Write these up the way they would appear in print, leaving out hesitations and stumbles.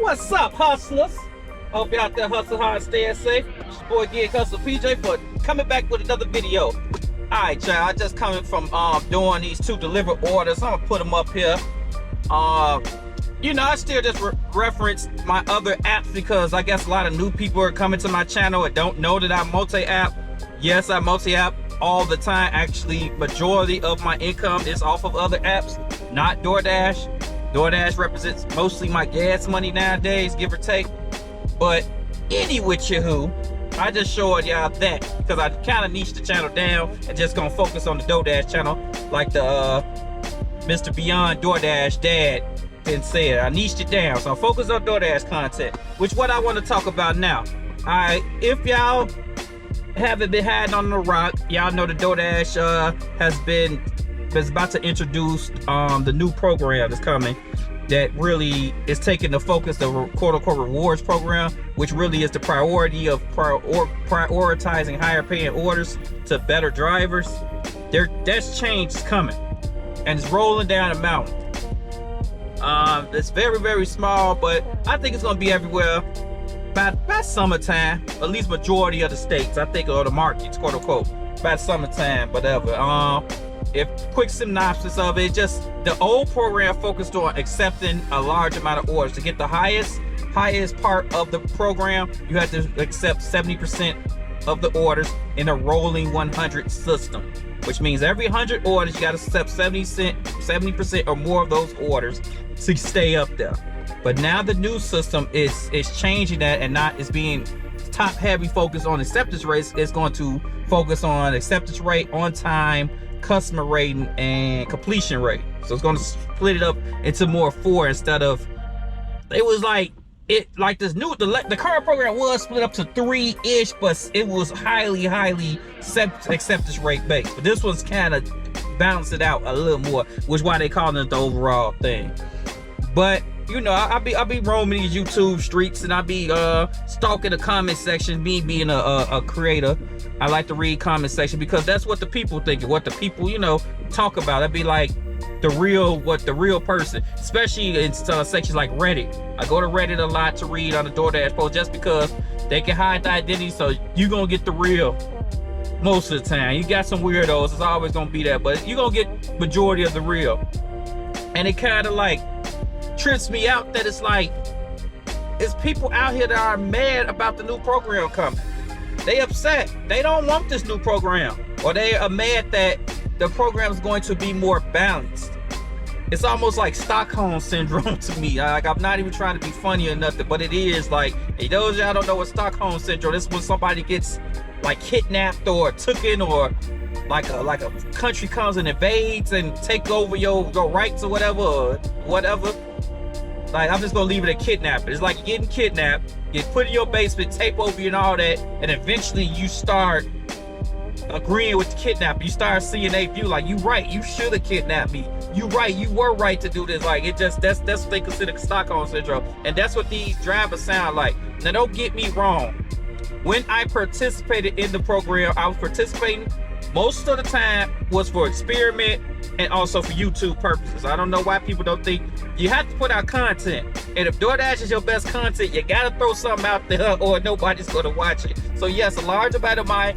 What's up, hustlers? Hope you out there hustling hard, staying safe. It's your boy Gig Hustle PJ, but coming back with another video. Alright, y'all, I just coming from doing these 2 delivered orders. I'm gonna put them up here. You know, I still just reference my other apps because I guess a lot of new people are coming to my channel and don't know that I'm multi-app. Yes, I'm multi-app all the time. Actually, majority of my income is off of other apps, not DoorDash. DoorDash represents mostly my gas money nowadays, give or take. But any with you who, I just showed y'all that because I kind of niched the channel down and just gonna focus on the Doordash channel, like the Mr. Beyond DoorDash dad and said. I niched it down, so I focus on DoorDash content, which what I want to talk about now. Alright, if y'all haven't been hiding on the rock, y'all know the DoorDash is about to introduce the new program that's coming that really is taking the focus, the quote-unquote rewards program, which really is the priority of prioritizing higher paying orders to better drivers. That's change coming, and it's rolling down the mountain. It's very, very small, but I think it's gonna be everywhere by summertime, at least majority of the states, I think, or the markets, quote-unquote, by summertime, whatever. If quick synopsis of it, just the old program focused on accepting a large amount of orders. To get the highest part of the program, you had to accept 70% of the orders in a rolling 100 system, which means every 100 orders you got to accept 70% or more of those orders to stay up there. But now the new system is changing that, and not is being top heavy focus on acceptance rates. It's going to focus on acceptance rate, on time, customer rating, and completion rate. So it's going to split it up into more 4 instead of, it was like this new, the current program was split up to 3-ish, but it was highly acceptance rate based. But this one's kind of balanced it out a little more, which is why they call it the overall thing. But you know, I'll be roaming these YouTube streets, and I'll be stalking the comment section. Me being a creator, I like to read comment section because that's what the people think, what the people, you know, talk about. That'd be like the real person, especially in sections like Reddit. I go to Reddit a lot to read on the DoorDash post just because they can hide the identity, so you gonna get the real most of the time. You got some weirdos, it's always gonna be that, but you gonna get majority of the real. And it kind of like trips me out that it's like, it's people out here that are mad about the new program coming. They upset, they don't want this new program, or they are mad that the program is going to be more balanced. It's almost like Stockholm syndrome to me. Like, I'm not even trying to be funny or nothing, but it is like, hey, those y'all don't know what Stockholm syndrome is. When somebody gets like kidnapped or taken, or like a country comes and invades and take over your rights or whatever. Like, I'm just gonna leave it at kidnapping. It's like you're getting kidnapped, get put in your basement, tape over you and all that, and eventually you start agreeing with the kidnapper. You start seeing their view, like, you right, you should have kidnapped me. You right, you were right to do this. Like, it just, that's what they consider Stockholm syndrome. And that's what these drivers sound like. Now, don't get me wrong. When I participated in the program, I was participating most of the time was for experiment and also for YouTube purposes. I don't know why people don't think you have to put out content. And if DoorDash is your best content, you gotta throw something out there or nobody's gonna watch it. So yes, a large amount of my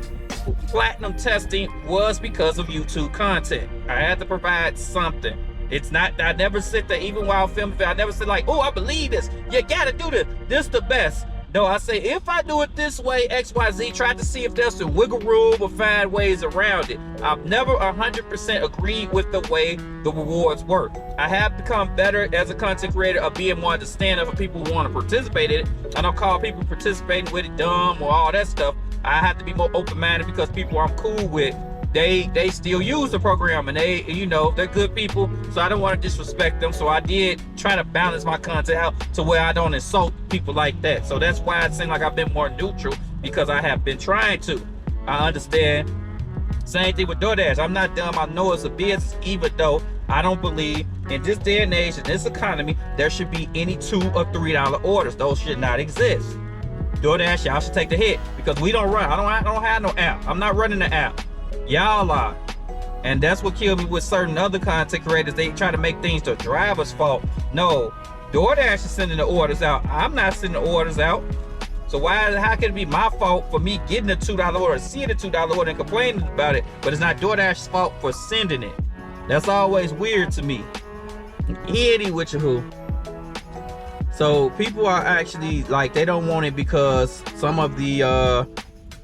platinum testing was because of YouTube content. I had to provide something. It's not, I never sit there, even while filming, I never said like, oh, I believe this. You gotta do this. This the best. No, I say, if I do it this way, XYZ, try to see if there's some wiggle room or find ways around it. I've never 100% agreed with the way the rewards work. I have become better as a content creator of being more understanding for people who want to participate in it. I don't call people participating with it dumb or all that stuff. I have to be more open-minded because people I'm cool with, they still use the program, and they, you know, they're good people, so I don't want to disrespect them. So I did try to balance my content out to where I don't insult people like that. So that's why it seems like I've been more neutral, because I have been trying to. I understand. Same thing with DoorDash. I'm not dumb. I know it's a business, even though I don't believe in this day and age, in this economy, there should be any $2 or $3 orders. Those should not exist. DoorDash, y'all should take the hit, because we don't run. I don't have no app. I'm not running the app. Y'all are. And that's what killed me with certain other content creators. They try to make things the driver's fault. No, DoorDash is sending the orders out. I'm not sending the orders out. So how can it be my fault for me getting a $2 order, seeing a $2 order and complaining about it, but it's not DoorDash's fault for sending it? That's always weird to me. Anyway, who? So people are actually like, they don't want it because some of the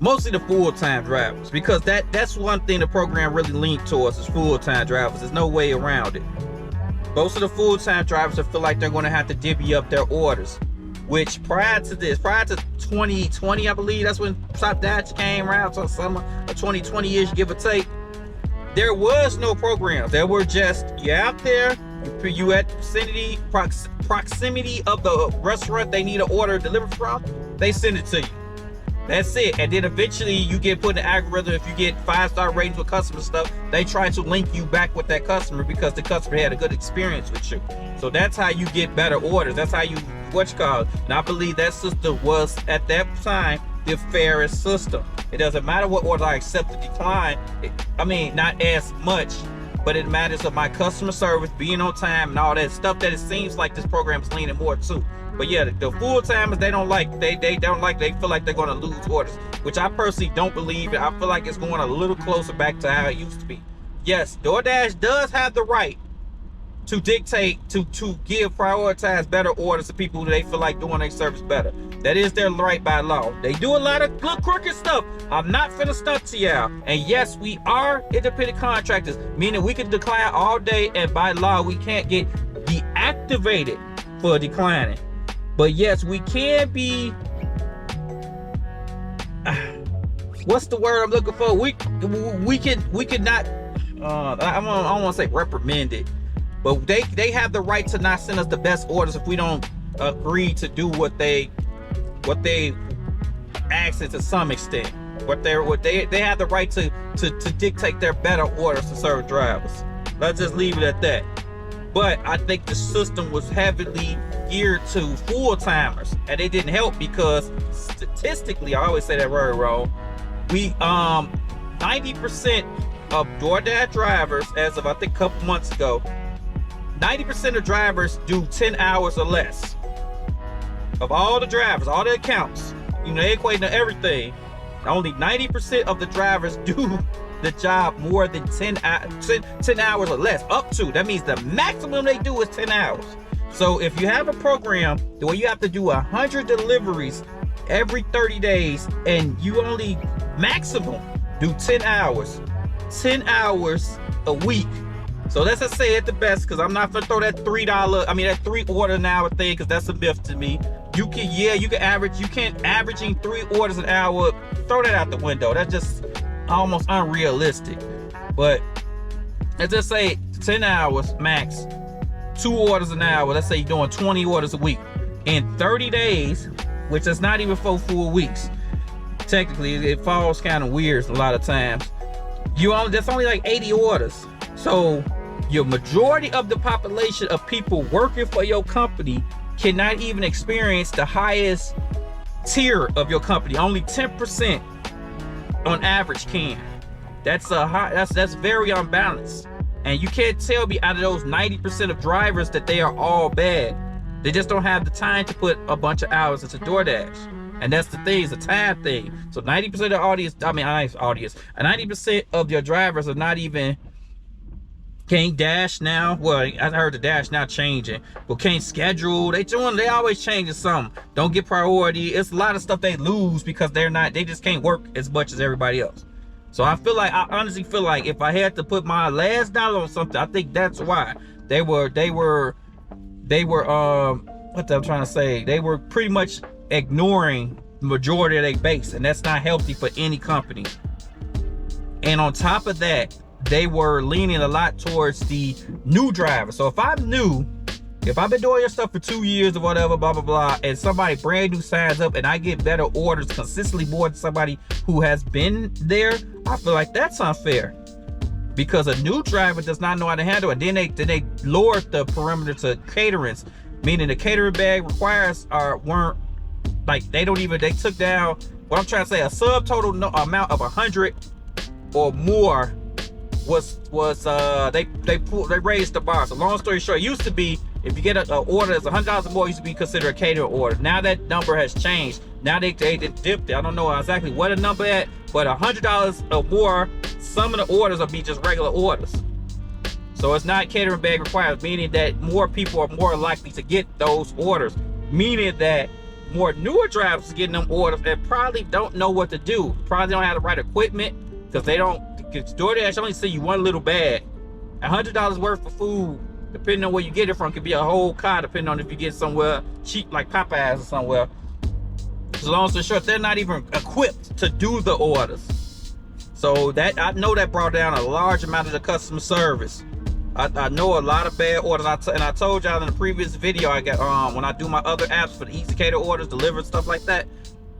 mostly the full-time drivers, because that's one thing the program really leaned towards is full-time drivers. There's no way around it. Most of the full-time drivers feel like they're going to have to divvy up their orders, which prior to 2020, I believe that's when Doordash came around, so summer of 2020-ish, give or take, there was no programs. There were just, you're out there, you at proximity of the restaurant they need an order delivered from, they send it to you. That's it. And then eventually you get put in the algorithm. If you get 5-star ratings with customer stuff, they try to link you back with that customer because the customer had a good experience with you. So that's how you get better orders. That's how you, and I believe that system was at that time the fairest system. It doesn't matter what order I accept or decline. Not as much, but it matters of my customer service, being on time, and all that stuff that it seems like this program is leaning more to. But yeah, the full-timers, they don't like, they feel like they're going to lose orders, which I personally don't believe. I feel like it's going a little closer back to how it used to be. Yes, DoorDash does have the right to dictate, to prioritize better orders to people who they feel like doing their service better. That is their right by law. They do a lot of good crooked stuff. I'm not finna stunt to y'all. And yes, we are independent contractors, meaning we can decline all day, and by law, we can't get deactivated for declining. But yes, we can be, what's the word I'm looking for? We could not, I don't want to say reprimanded, but they have the right to not send us the best orders if we don't agree to do what they ask it to some extent. They have the right to dictate their better orders to serve drivers. Let's just leave it at that. But I think the system was heavily geared to full-timers, and it didn't help because statistically, I always say that word wrong, we 90% of DoorDash drivers, as of I think a couple months ago, 90% of drivers do 10 hours or less. Of all the drivers, all the accounts, they equate to everything, only 90% of the drivers do the job more than 10 hours or less. Up to, that means the maximum they do is 10 hours. So if you have a program where you have to do 100 deliveries every 30 days and you only maximum do 10 hours a week. So let's just say at the best, because I'm not gonna throw that that 3 order an hour thing, because that's a myth to me. You can't averaging 3 orders an hour, throw that out the window. That's just almost unrealistic. But let's just say 10 hours max, 2 orders an hour. Let's say you're doing 20 orders a week in 30 days, which is not even 4 full weeks. Technically, it falls kind of weird a lot of times. That's only like 80 orders. So your majority of the population of people working for your company cannot even experience the highest tier of your company. Only 10% on average can. That's very unbalanced. And you can't tell me out of those 90% of drivers that they are all bad. They just don't have the time to put a bunch of hours into DoorDash. And that's the thing, it's a time thing. So 90% of the audience, 90% of your drivers are not even, can't dash now. Well, I heard the dash now changing, but can't schedule. They always changing something. Don't get priority. It's a lot of stuff they lose because they just can't work as much as everybody else. So I honestly feel like if I had to put my last dollar on something, I think that's why they were what I'm trying to say, they were pretty much ignoring the majority of their base, and that's not healthy for any company. And on top of that, they were leaning a lot towards the new driver. So if I'm new, if I've been doing your stuff for 2 years or whatever, blah blah blah, and somebody brand new signs up and I get better orders consistently more than somebody who has been there, I feel like that's unfair, because a new driver does not know how to handle it. Then they lowered the perimeter to caterings, meaning the catering bag requires they took down, what I'm trying to say, a subtotal amount of 100 or more was they raised the bar. So long story short, it used to be If you get an order that's $100 or more, it used to be considered a catering order. Now that number has changed. Now they dipped it. I don't know exactly what a number at, but $100 or more, some of the orders will be just regular orders. So it's not catering bag required, meaning that more people are more likely to get those orders, meaning that more newer drivers are getting them orders and probably don't know what to do. Probably don't have the right equipment because DoorDash only send you one little bag. $100 worth of food, depending on where you get it from, could be a whole car, depending on if you get somewhere cheap like Popeyes or somewhere. So long story short, they're not even equipped to do the orders. So that, I know that brought down a large amount of the customer service. I know a lot of bad orders, and I told y'all in the previous video I got when I do my other apps for the Easy Cater orders, delivered stuff like that.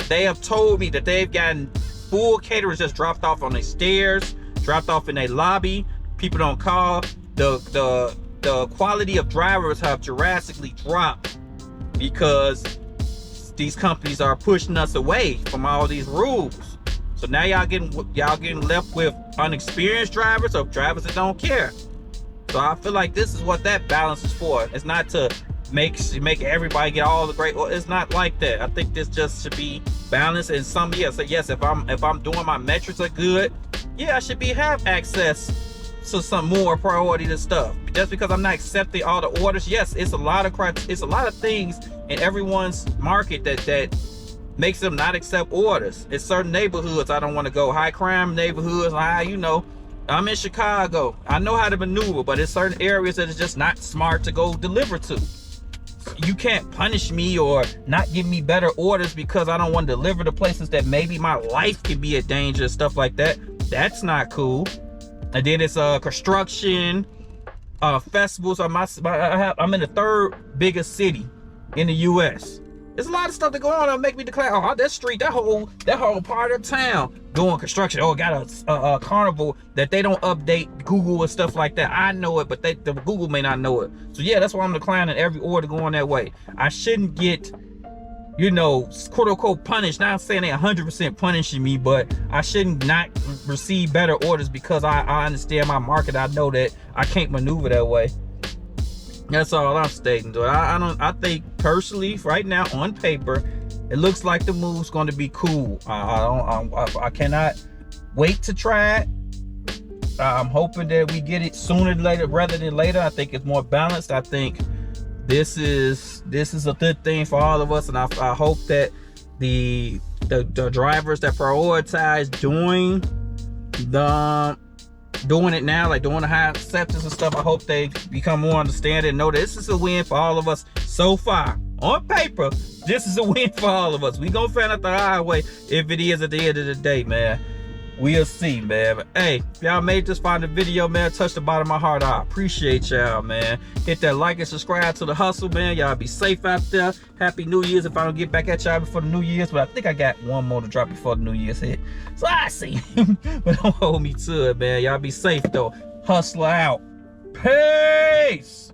They have told me that they've gotten full caterers just dropped off on their stairs, dropped off in their lobby. People don't call. The quality of drivers have drastically dropped because these companies are pushing us away from all these rules. So now y'all getting left with unexperienced drivers or drivers that don't care. So I feel like this is what that balance is for. It's not to make everybody get all the great. It's not like that. I think this just should be balanced. And some, yes, if I'm doing my metrics are good, yeah, I should have access to some more priority to stuff. Just because I'm not accepting all the orders, yes, it's a lot of things in everyone's market that makes them not accept orders. It's certain neighborhoods I don't want to go. High crime neighborhoods, I'm in Chicago. I know how to maneuver, but it's certain areas that is just not smart to go deliver to. You can't punish me or not give me better orders because I don't want to deliver to places that maybe my life could be in danger and stuff like that. That's not cool. And then it's construction, festivals. I'm in the third biggest city in the U.S. There's a lot of stuff that go on that make me declare, oh, that street, that whole part of town doing construction. Oh, got a carnival that they don't update Google and stuff like that. I know it, but the Google may not know it. So yeah, that's why I'm declining every order going that way. I shouldn't get, quote unquote punished. Not saying they 100% punishing me, but I shouldn't not receive better orders because I understand my market. I know that I can't maneuver that way. That's all I'm stating. I think personally, right now on paper, it looks like the move's going to be cool. I cannot wait to try it. I'm hoping that we get it sooner than later rather than later. I think it's more balanced. I think this is a good thing for all of us, and I hope that the drivers that prioritize doing it now, like doing the high acceptance and stuff, I hope they become more understanding and know that this is a win for all of us so far. On paper, this is a win for all of us. We gonna find out the hard way if it is at the end of the day, man. We'll see, man. But hey, if y'all made this far in the video, man, touch the bottom of my heart. I appreciate y'all, man. Hit that like and subscribe to the hustle, man. Y'all be safe out there. Happy New Year's if I don't get back at y'all before the New Year's, but I think I got one more to drop before the New Year's hit. So I see. But don't hold me to it, man. Y'all be safe though. Hustler out. Peace.